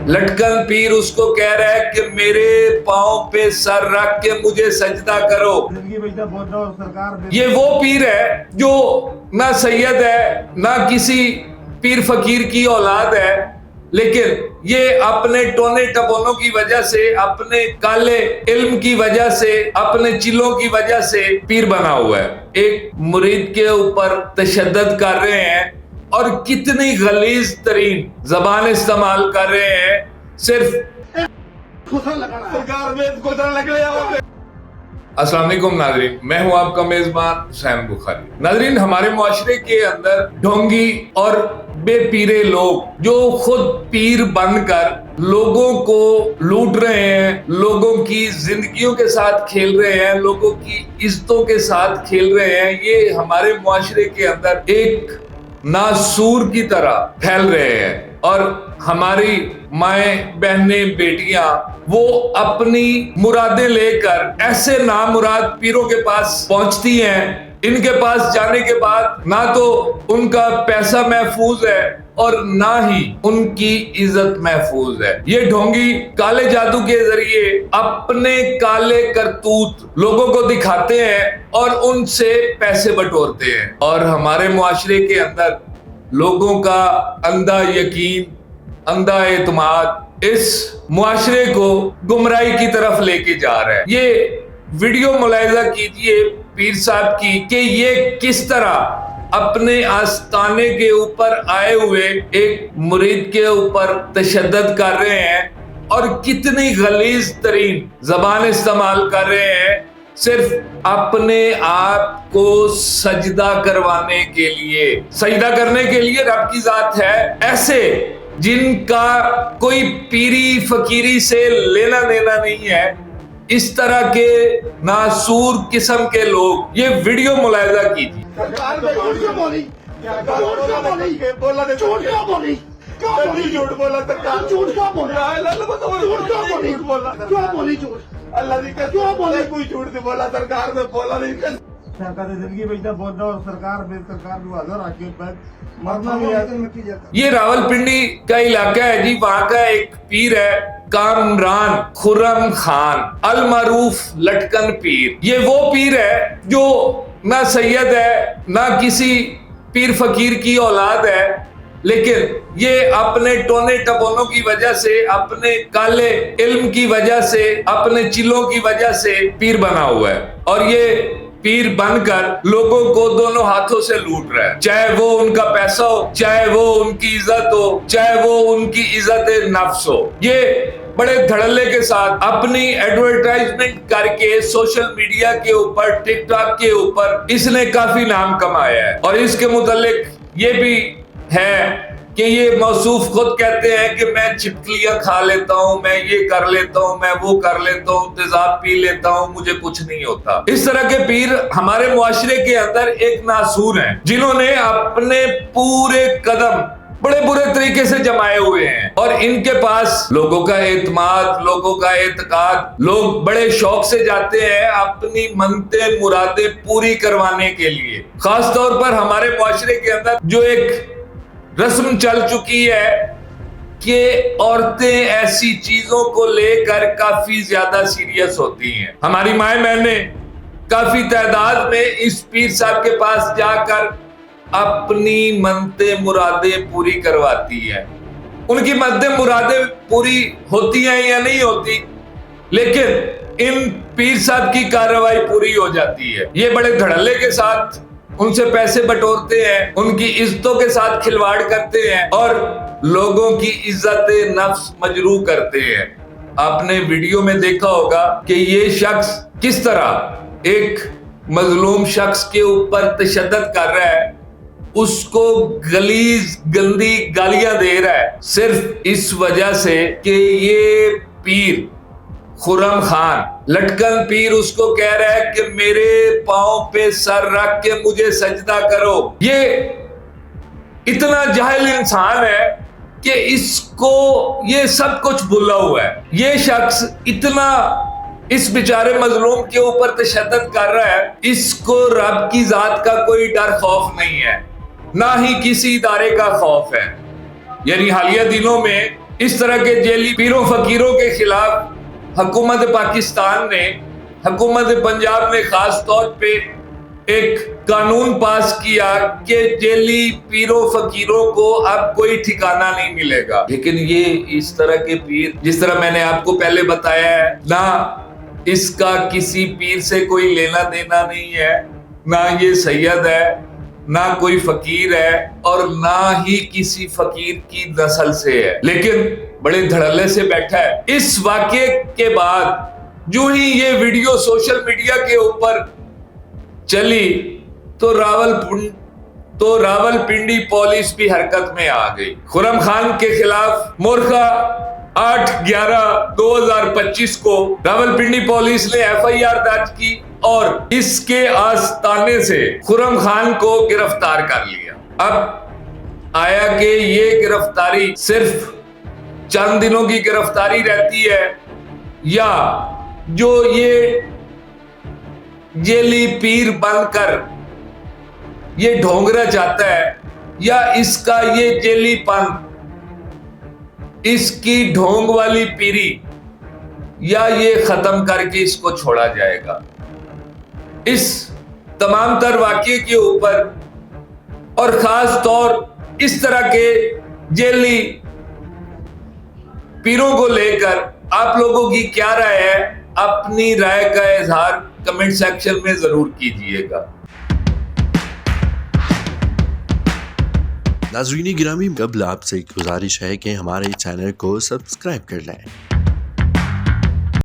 लटकन पीर उसको कह रहा है कि मेरे पाँव पे सर रख के मुझे सजदा करो। ये वो पीर है जो ना सैयद है ना किसी पीर फकीर की औलाद है, लेकिन ये अपने टोने टपोनों की वजह से, अपने काले इल्म की वजह से, अपने चिल्लों की वजह से पीर बना हुआ है। एक मुरीद के ऊपर तशद्दुद कर रहे हैं और कितनी गलीज तरीन जबान इस्तेमाल कर रहे हैं। सिर्फ अस्सलाम वालेकुम नाज़रीन, मैं हूं आपका मेजबान हुसैन बुखारी। नाज़रीन, हमारे मुआशरे के अंदर ढोंगी और बेपीरे लोग जो खुद पीर बनकर लोगों को लूट रहे हैं, लोगों की जिंदगियों के साथ खेल रहे हैं, लोगों की इज्जतों के साथ खेल रहे हैं, ये हमारे मुआशरे के अंदर एक नासूर की तरह फैल रहे हैं। और हमारी माएं, बहनें, बेटियां वो अपनी मुरादें लेकर ऐसे नामुराद पीरों के पास पहुंचती हैं। इनके पास जाने के बाद ना तो उनका पैसा महफूज है और ना ही उनकी इज्जत महफूज है। ये ढोंगी काले जादू के जरिए अपने काले करतूत लोगों को दिखाते हैं और उनसे पैसे बटोरते हैं। और हमारे मुआशरे के अंदर लोगों का अंधा यकीन, अंधा एतमाद इस मुआशरे को गुमराही की तरफ लेके जा रहा है। ये वीडियो मुलाहिजा कीजिए पीर साहब की कि ये किस तरह अपने आस्ताने के ऊपर आए हुए एक मुरीद के ऊपर तशद्दुद कर रहे हैं और कितनी गलीज तरीन जबान इस्तेमाल कर रहे हैं, सिर्फ अपने आप को सजदा करवाने के लिए। सजदा करने के लिए रब की जात है, ऐसे जिनका कोई पीरी फकीरी से लेना देना नहीं है, इस तरह के नासूर किस्म के लोग। ये वीडियो मुलाहिजा कीजिए। अल्लाह ने क्या बोले, कोई झूठ नहीं बोला, सरकार ने बोला नहीं। सरकार ने जिंदगी में इतना बोलता और सरकार को हजार आके मरना भी आता। ये रावलपिंडी का इलाका है जी, वहां का एक पीर है कामरान खुर्रम खान अल मारूफ लटकन पीर। ये वो पीर है जो ना सैयद है ना किसी पीर फकीर की औलाद है, लेकिन ये अपने टोने टपोनों की वजह से, अपने काले इल्म की वजह से, अपने चिल्लों की वजह से पीर बना हुआ है। और ये पीर बनकर लोगों को दोनों हाथों से लूट रहा है, चाहे वो उनका पैसा हो, चाहे वो उनकी इज्जत हो, चाहे वो उनकी इज्जत नफ्स हो। ये बड़े धड़ल्ले के साथ अपनी एडवर्टाइजमेंट करके सोशल मीडिया के ऊपर, टिकटॉक के ऊपर इसने काफी नाम कमाया है। और इसके मुतालिक ये भी है कि ये मौसूफ खुद कहते हैं कि मैं छिपकलियां खा लेता हूं, मैं ये कर लेता हूं, मैं वो कर लेता हूं, तेजाब पी लेता हूं, मुझे कुछ नहीं होता। इस तरह के पीर हमारे मुआशरे के अंदर एक नासूर हैं, जिन्होंने अपने पूरे कदम बड़े बुरे तरीके से जमाए हुए हैं। और इनके पास लोगों का एतमाद, लोगों का एतकाद, लोग बड़े शौक से जाते हैं अपनी मनते मुरादें पूरी करवाने के लिए। खास तौर पर हमारे मुआशरे के अंदर जो एक रस्म चल चुकी है कि औरतें ऐसी चीजों को लेकर काफी ज्यादा सीरियस होती हैं। हमारी माए बहनें काफी तादाद में इस पीर साहब के पास जाकर अपनी मनते मुरादें पूरी करवाती हैं। उनकी मनते मुरादें पूरी होती हैं या नहीं होती, लेकिन इन पीर साहब की कार्रवाई पूरी हो जाती है। ये बड़े धड़ल्ले के साथ उनसे पैसे बटोरते हैं, उनकी इज्जतों के साथ खिलवाड़ करते हैं और लोगों की इज्जत नफ्स मजरू करते हैं। आपने वीडियो में देखा होगा कि ये शख्स किस तरह एक मजलूम शख्स के ऊपर तशद्दुद कर रहा है, उसको गलीज गंदी गालियां दे रहा है, सिर्फ इस वजह से कि ये पीर खुर्रम खान लटकन पीर उसको कह रहा है कि मेरे पाँव पे सर रख के मुझे सजदा करो। ये इतना जाहिल इंसान है कि इसको ये सब कुछ भूला हुआ है। ये शख्स इतना इस बेचारे मजलूम के ऊपर तशद्दुद कर रहा है, इसको रब की जात का कोई डर खौफ नहीं है, ना ही किसी इदारे का खौफ है। यानी हालिया दिनों में इस तरह के जेली पीरों फकीरों के खिलाफ हुकूमत पाकिस्तान ने, हुकूमत पंजाब ने खास तौर पे एक कानून पास किया कि जेली पीरों फकीरों को अब कोई ठिकाना नहीं मिलेगा। लेकिन ये इस तरह के पीर, जिस तरह मैंने आपको पहले बताया है, ना इसका किसी पीर से कोई लेना देना नहीं है, ना ये सैयद है, ना कोई फकीर है और ना ही किसी फकीर की नस्ल से है, लेकिन बड़े धड़ल्ले से बैठा है। इस वाक़े के बाद जो ही ये वीडियो सोशल मीडिया के ऊपर चली तो रावलपिंडी पुलिस भी हरकत में आ गई। खुर्रम खान के खिलाफ मोरखा 8/11/2025 को रावलपिंडी पुलिस ने FIR दर्ज की और इसके आस्ताने से खुर्रम खान को गिरफ्तार कर लिया। अब आया कि ये गिरफ्तारी सिर्फ चंद दिनों की गिरफ्तारी रहती है या जो ये जेली पीर बनकर ये ढोंगरा जाता है, या इसका ये जेलीपन, इसकी ढोंग वाली पीरी, या ये खत्म करके इसको छोड़ा जाएगा। इस तमाम तर वाक़ये के ऊपर और खास तौर इस तरह के जेली पीरों को लेकर आप लोगों की क्या राय है? अपनी राय का इजहार कमेंट सेक्शन में जरूर कीजिएगा। नाज़रीन गिरामी, कबल आपसे एक गुजारिश है कि हमारे चैनल को सब्सक्राइब कर लें